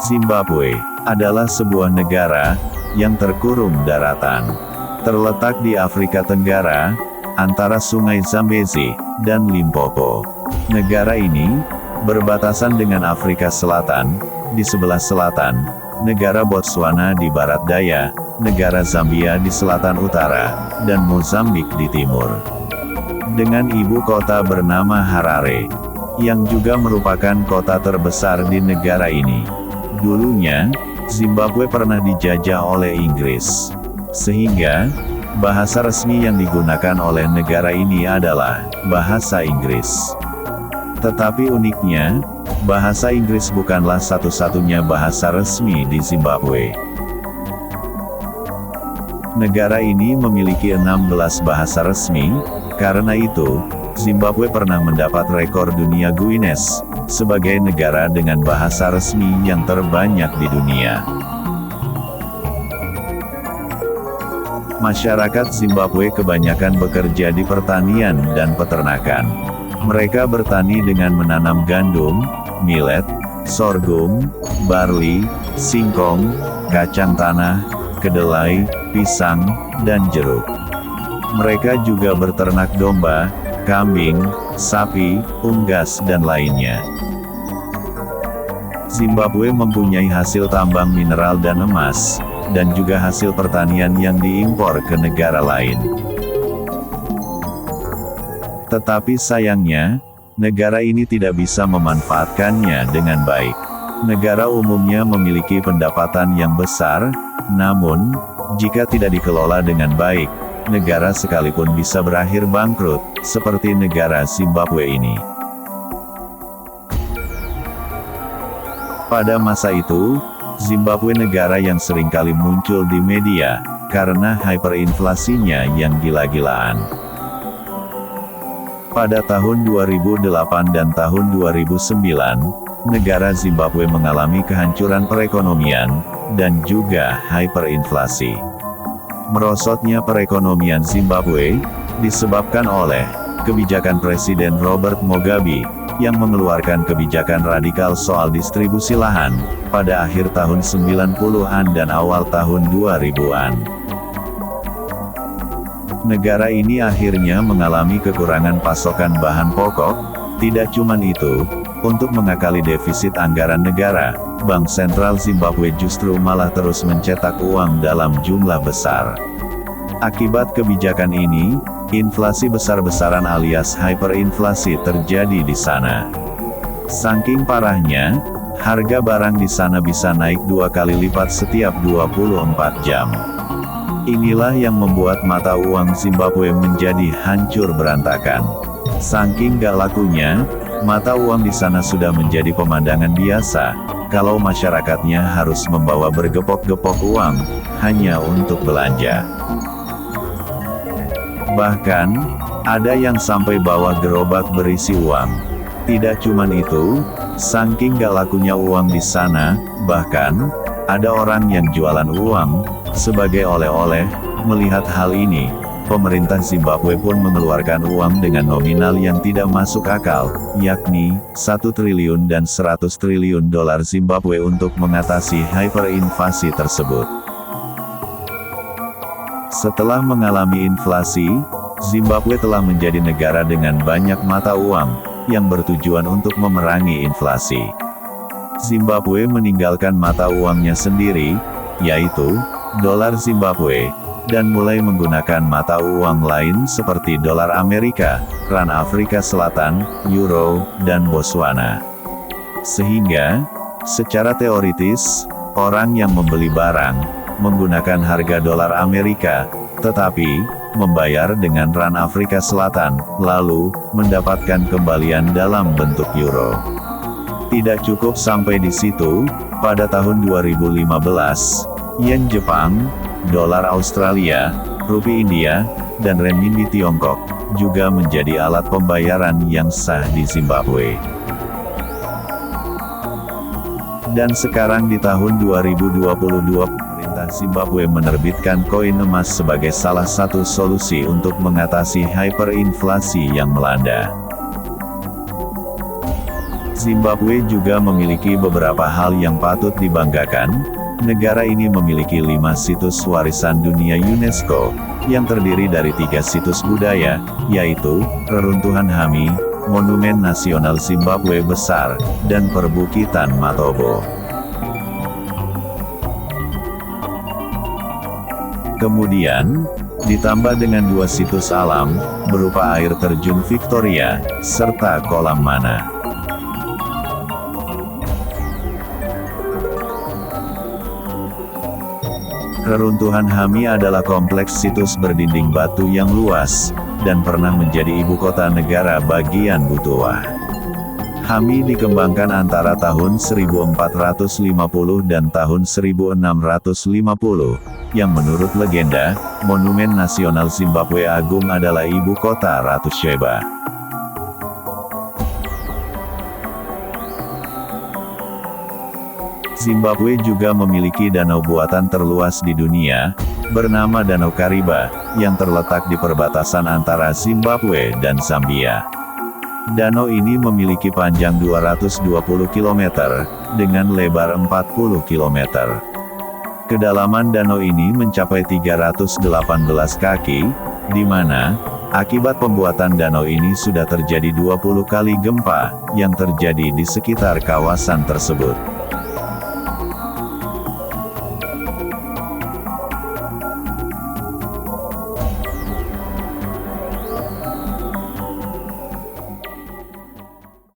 Zimbabwe adalah sebuah negara yang terkurung daratan. Terletak di Afrika Tenggara, antara Sungai Zambezi dan Limpopo. Negara ini berbatasan dengan Afrika Selatan di sebelah selatan, negara Botswana di barat daya, negara Zambia di selatan utara, dan Mozambik di timur. Dengan ibu kota bernama Harare, yang juga merupakan kota terbesar di negara ini. Dulunya, Zimbabwe pernah dijajah oleh Inggris. Sehingga, bahasa resmi yang digunakan oleh negara ini adalah bahasa Inggris. Tetapi uniknya, bahasa Inggris bukanlah satu-satunya bahasa resmi di Zimbabwe. Negara ini memiliki 16 bahasa resmi, karena itu, Zimbabwe pernah mendapat rekor dunia Guinness, sebagai negara dengan bahasa resmi yang terbanyak di dunia. Masyarakat Zimbabwe kebanyakan bekerja di pertanian dan peternakan. Mereka bertani dengan menanam gandum, millet, sorghum, barley, singkong, kacang tanah, kedelai, pisang, dan jeruk. Mereka juga beternak domba, kambing, sapi, unggas dan lainnya. Zimbabwe mempunyai hasil tambang mineral dan emas, dan juga hasil pertanian yang diimpor ke negara lain. Tetapi sayangnya, negara ini tidak bisa memanfaatkannya dengan baik. Negara umumnya memiliki pendapatan yang besar, namun, jika tidak dikelola dengan baik, negara sekalipun bisa berakhir bangkrut, seperti negara Zimbabwe ini. Pada masa itu, Zimbabwe negara yang seringkali muncul di media, karena hyperinflasinya yang gila-gilaan. Pada tahun 2008 dan tahun 2009, negara Zimbabwe mengalami kehancuran perekonomian, dan juga hyperinflasi. Merosotnya perekonomian Zimbabwe, disebabkan oleh kebijakan Presiden Robert Mugabe, yang mengeluarkan kebijakan radikal soal distribusi lahan, pada akhir tahun 90-an dan awal tahun 2000-an. Negara ini akhirnya mengalami kekurangan pasokan bahan pokok. Tidak cuma itu, untuk mengakali defisit anggaran negara, Bank Sentral Zimbabwe justru malah terus mencetak uang dalam jumlah besar. Akibat kebijakan ini, inflasi besar-besaran alias hyperinflasi terjadi di sana. Saking parahnya, harga barang di sana bisa naik 2 kali lipat setiap 24 jam. Inilah yang membuat mata uang Zimbabwe menjadi hancur berantakan. Saking gak lakunya, mata uang di sana sudah menjadi pemandangan biasa, kalau masyarakatnya harus membawa bergepok-gepok uang, hanya untuk belanja. Bahkan, ada yang sampai bawa gerobak berisi uang. Tidak cuman itu, saking gak lakunya uang di sana, bahkan, ada orang yang jualan uang, sebagai oleh-oleh. Melihat hal ini, pemerintah Zimbabwe pun mengeluarkan uang dengan nominal yang tidak masuk akal, yakni, 1 triliun dan 100 triliun dolar Zimbabwe untuk mengatasi hyperinflasi tersebut. Setelah mengalami inflasi, Zimbabwe telah menjadi negara dengan banyak mata uang, yang bertujuan untuk memerangi inflasi. Zimbabwe meninggalkan mata uangnya sendiri, yaitu, dolar Zimbabwe, dan mulai menggunakan mata uang lain seperti dolar Amerika, Rand Afrika Selatan, Euro, dan Botswana. Sehingga, secara teoritis, orang yang membeli barang, menggunakan harga dolar Amerika, tetapi, membayar dengan Rand Afrika Selatan, lalu, mendapatkan kembalian dalam bentuk euro. Tidak cukup sampai di situ, pada tahun 2015, yen Jepang, dolar Australia, rupiah India, dan renminbi Tiongkok, juga menjadi alat pembayaran yang sah di Zimbabwe. Dan sekarang di tahun 2022, pemerintah Zimbabwe menerbitkan koin emas sebagai salah satu solusi untuk mengatasi hyperinflasi yang melanda. Zimbabwe juga memiliki beberapa hal yang patut dibanggakan. Negara ini memiliki 5 situs warisan dunia UNESCO, yang terdiri dari 3 situs budaya, yaitu, Reruntuhan Hami, Monumen Nasional Zimbabwe Besar, dan Perbukitan Matobo. Kemudian, ditambah dengan 2 situs alam, berupa air terjun Victoria, serta kolam Mana. Reruntuhan Hami adalah kompleks situs berdinding batu yang luas, dan pernah menjadi ibu kota negara bagian Butua. Hami dikembangkan antara tahun 1450 dan tahun 1650, yang menurut legenda, Monumen Nasional Zimbabwe Agung adalah ibu kota Ratu Sheba. Zimbabwe juga memiliki danau buatan terluas di dunia, bernama Danau Kariba, yang terletak di perbatasan antara Zimbabwe dan Zambia. Danau ini memiliki panjang 220 km, dengan lebar 40 km. Kedalaman danau ini mencapai 318 kaki, di mana, akibat pembuatan danau ini sudah terjadi 20 kali gempa, yang terjadi di sekitar kawasan tersebut.